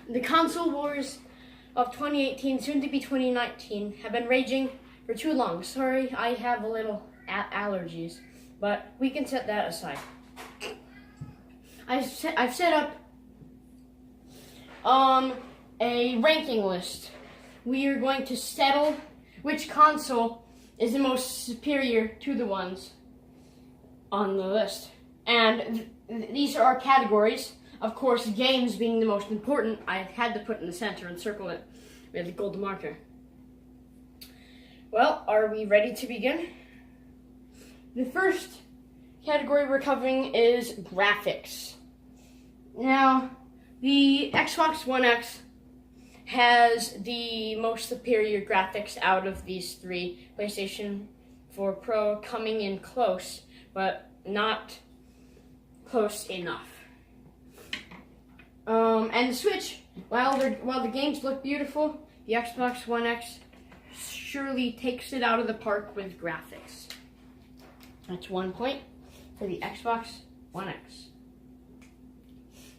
The console wars of 2018, soon to be 2019, have been raging for too long. Sorry, I have a little allergies, but we can set that aside. I've set up a ranking list. We are going to settle which console is the most superior to the ones on the list. And these are our categories. Of course, games being the most important, I had to put in the center and circle it with a gold marker. Well, are we ready to begin? The first category we're covering is graphics. Now, the Xbox One X has the most superior graphics out of these three. PlayStation 4 Pro coming in close, but not close enough. And the Switch, while the games look beautiful, the Xbox One X surely takes it out of the park with graphics. That's 1 point for the Xbox One X.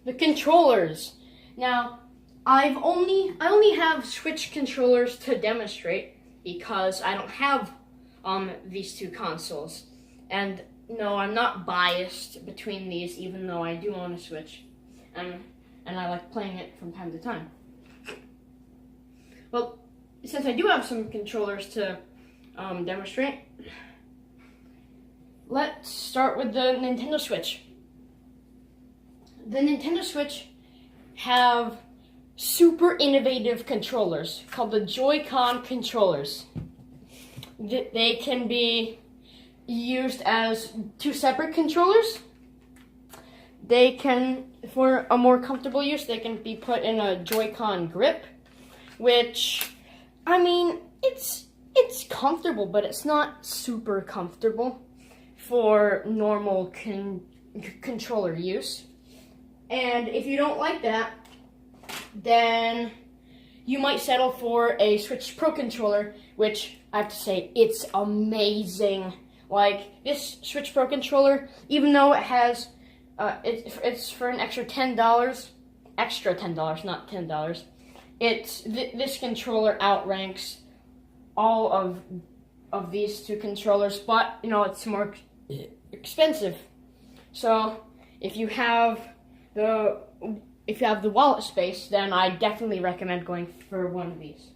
The controllers. Now, I only have Switch controllers to demonstrate because I don't have these two consoles. And no, I'm not biased between these, even though I do own a Switch. And I like playing it from time to time. Well, since I do have some controllers to demonstrate, let's start with the Nintendo Switch. The Nintendo Switch have super innovative controllers called the Joy-Con controllers. They can be used as two separate controllers. They can, for a more comfortable use, they can be put in a Joy-Con grip, which, I mean, it's comfortable, but it's not super comfortable for normal controller use. And if you don't like that, then you might settle for a Switch Pro controller, which I have to say, it's amazing. Like, this Switch Pro controller, even though it has it's for an extra $10, not $10. This controller outranks all of these two controllers, but you know it's more expensive. So if you have the wallet space, then I definitely recommend going for one of these.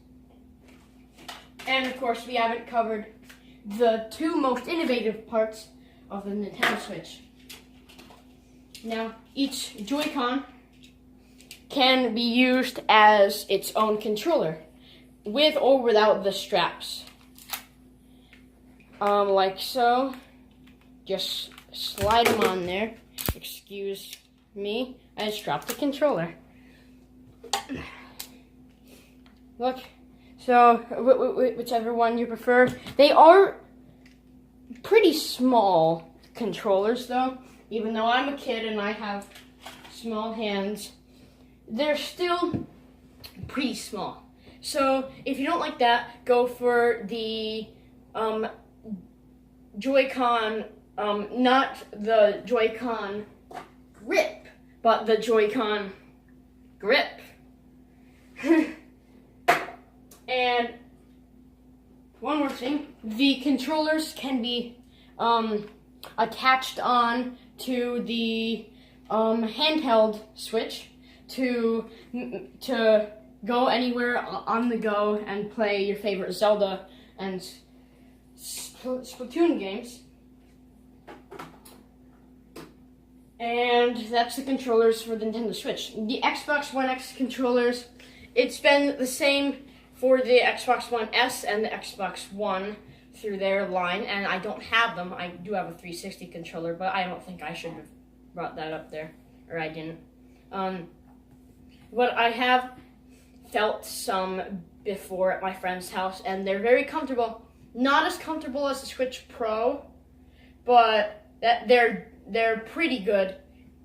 And of course, we haven't covered the two most innovative parts of the Nintendo Switch. Now, each Joy-Con can be used as its own controller, with or without the straps. Like so. Just slide them on there. Excuse me, I just dropped the controller. Look, so whichever one you prefer. They are pretty small controllers though. Even though I'm a kid and I have small hands, they're still pretty small. So if you don't like that, go for the Joy-Con, not the Joy-Con grip, but the Joy-Con grip. And one more thing, the controllers can be attached on to the handheld Switch to go anywhere on the go and play your favorite Zelda and Splatoon games. And that's the controllers for the Nintendo Switch. The Xbox One X controllers, it's been the same for the Xbox One S and the Xbox One through their line, and I don't have them. I do have a 360 controller, but I don't think I should have brought that up there, or I didn't. But I have felt some before at my friend's house, and they're very comfortable. Not as comfortable as the Switch Pro, but they're pretty good.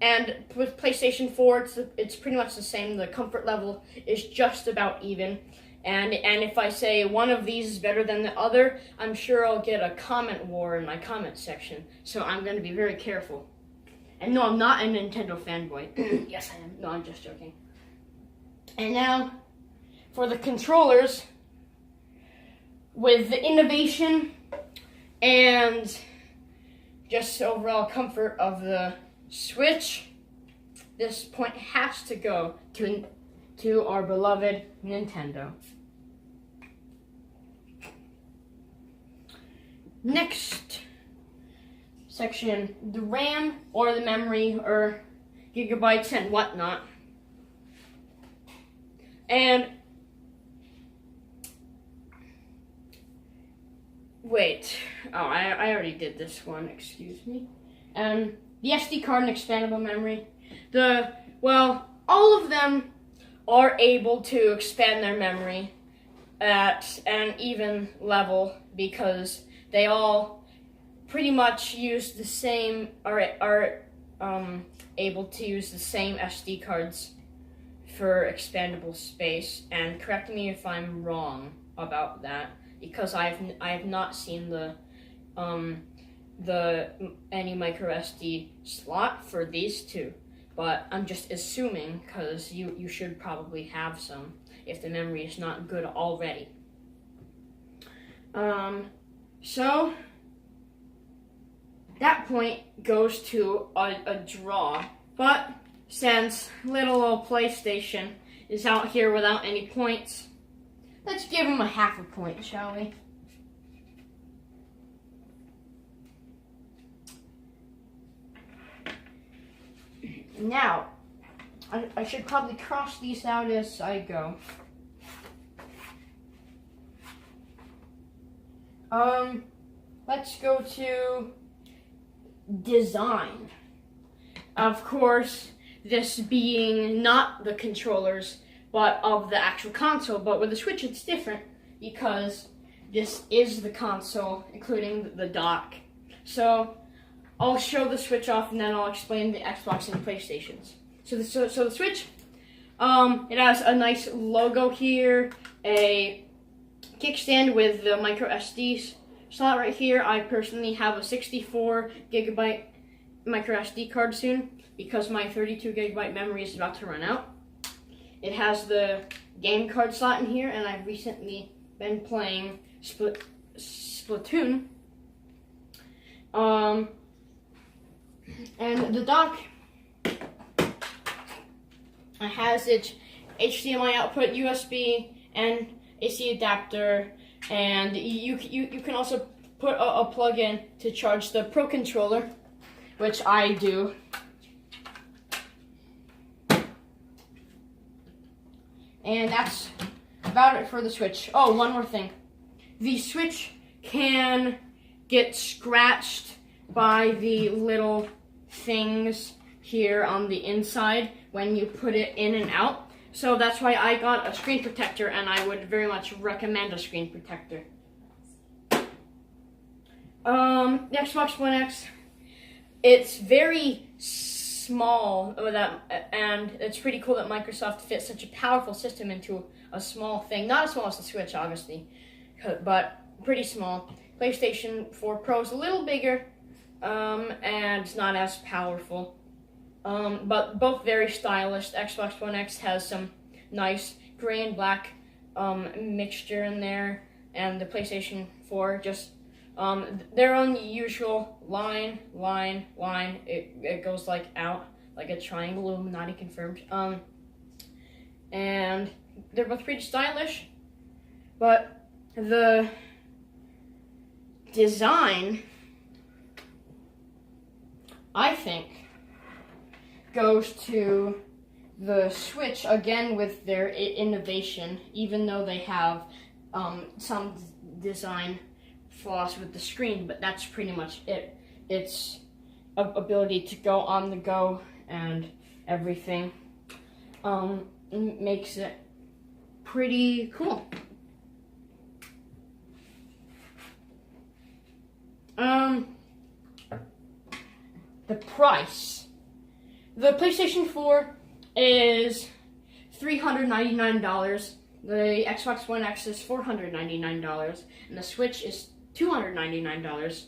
And with PlayStation 4, it's pretty much the same. The comfort level is just about even. And if I say one of these is better than the other, I'm sure I'll get a comment war in my comment section. So I'm going to be very careful. And no, I'm not a Nintendo fanboy. Yes, I am. No, I'm just joking. And now, for the controllers, with the innovation and just overall comfort of the Switch, this point has to go to our beloved Nintendo. Next section, the RAM or the memory or gigabytes and whatnot. And wait, I already did this one, excuse me. The SD card and expandable memory. All of them are able to expand their memory at an even level because they all pretty much use the same, are able to use the same SD cards for expandable space. And correct me if I'm wrong about that, because I have not seen the any micro SD slot for these two, but I'm just assuming because you should probably have some if the memory is not good already. So that point goes to a draw, but since little old PlayStation is out here without any points, let's give him a half a point, shall we? Now, I should probably cross these out as I go. Let's go to design. Of course, this being not the controllers, but of the actual console. But with the Switch, it's different because this is the console, including the dock. So I'll show the Switch off, and then I'll explain the Xbox and the PlayStations. So the Switch, it has a nice logo here, a kickstand with the micro SD slot right here. I personally have a 64 gigabyte micro SD card soon because my 32 gigabyte memory is about to run out. It has the game card slot in here, and I've recently been playing Splatoon. And the dock has its HDMI output, USB, and AC adapter, and you can also put a plug-in to charge the Pro Controller, which I do. And that's about it for the Switch. Oh, one more thing. The Switch can get scratched by the little things here on the inside when you put it in and out. So that's why I got a screen protector, and I would very much recommend a screen protector. The Xbox One X, it's very small, and it's pretty cool that Microsoft fits such a powerful system into a small thing. Not as small as the Switch, obviously, but pretty small. PlayStation 4 Pro is a little bigger, and it's not as powerful. But both very stylish. Xbox One X has some nice gray and black mixture in there, and the PlayStation 4 just their own usual line. It goes like out like a triangle. Illuminati confirmed. And they're both pretty stylish, but the design, I think, goes to the Switch again with their innovation, even though they have some design flaws with the screen, but that's pretty much it. Its ability to go on the go and everything makes it pretty cool. The price. The PlayStation 4 is $399, The Xbox One X is $499, and the Switch is $299.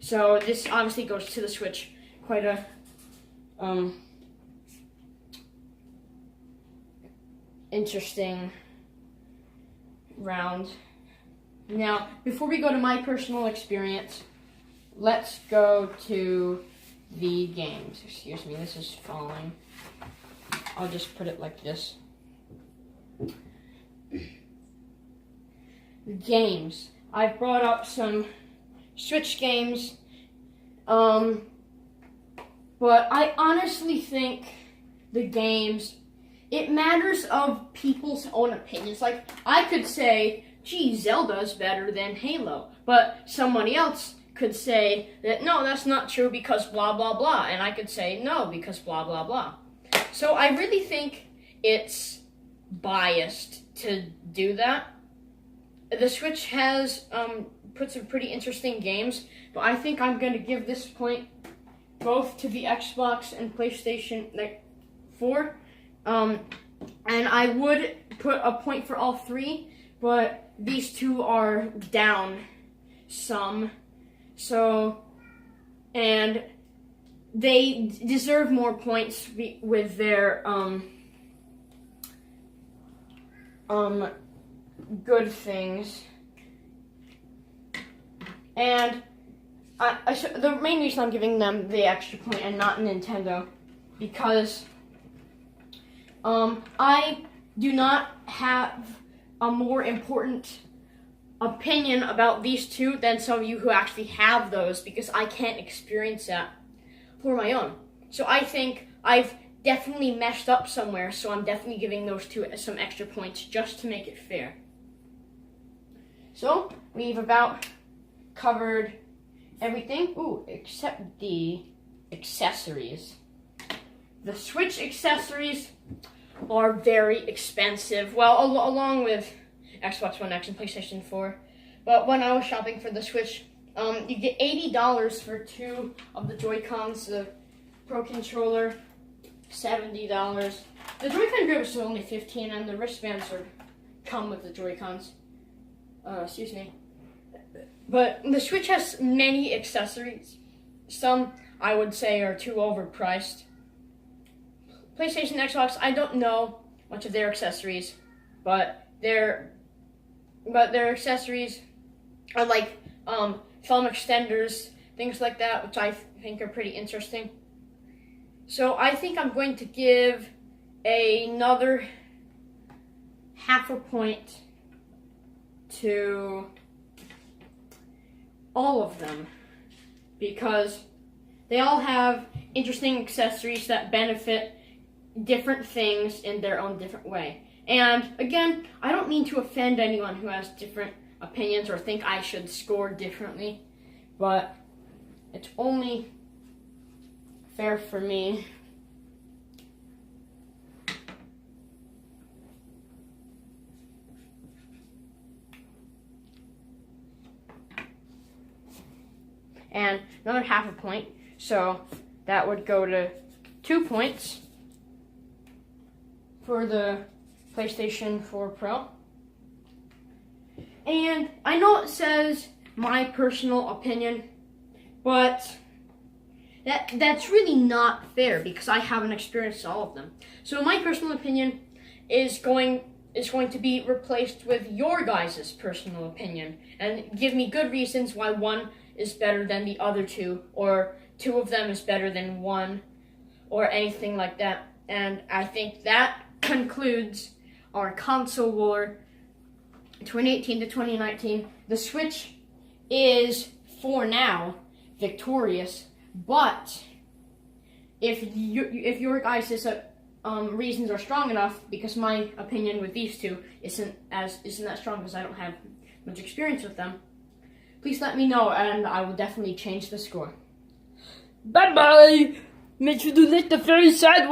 So this obviously goes to the Switch quite a interesting round. Now, before we go to my personal experience, let's go to the games. Excuse me, this is falling. I'll just put it like this. Games. I've brought up some Switch games, but I honestly think the games, it matters of people's own opinions. Like, I could say, gee, Zelda's better than Halo, but somebody else could say that, no, that's not true because blah, blah, blah, and I could say no because blah, blah, blah. So I really think it's biased to do that. The Switch has put some pretty interesting games, but I think I'm going to give this point both to the Xbox and PlayStation 4. And I would put a point for all three, but these two are down some. So, and they deserve more points with their good things. And the main reason I'm giving them the extra point and not Nintendo, because I do not have a more important opinion about these two than some of you who actually have those, because I can't experience that for my own. So I think I've definitely messed up somewhere, so I'm definitely giving those two some extra points just to make it fair. So we've about covered everything, except the accessories. The Switch accessories are very expensive, well, along with Xbox One X and PlayStation 4. But when I was shopping for the Switch, you get $80 for two of the Joy-Cons, the Pro Controller, $70. The Joy-Con grips are only $15, and the wristbands come with the Joy-Cons. Excuse me. But the Switch has many accessories. Some, I would say, are too overpriced. PlayStation, Xbox, I don't know much of their accessories, but their accessories are like thumb extenders, things like that, which I think are pretty interesting. So I think I'm going to give another half a point to all of them, because they all have interesting accessories that benefit different things in their own different way. And again, I don't mean to offend anyone who has different opinions or think I should score differently, but it's only fair for me. And another half a point, so that would go to 2 points for the PlayStation 4 Pro. And I know it says my personal opinion, but that's really not fair because I haven't experienced all of them. So my personal opinion is going to be replaced with your guys' personal opinion, and give me good reasons why one is better than the other two, or two of them is better than one, or anything like that. And I think that concludes our console war 2018 to 2019. The Switch is, for now, victorious, but if your guys' reasons are strong enough, because my opinion with these two isn't that strong because I don't have much experience with them, please let me know and I will definitely change the score. Bye bye. Make sure to lick the very side.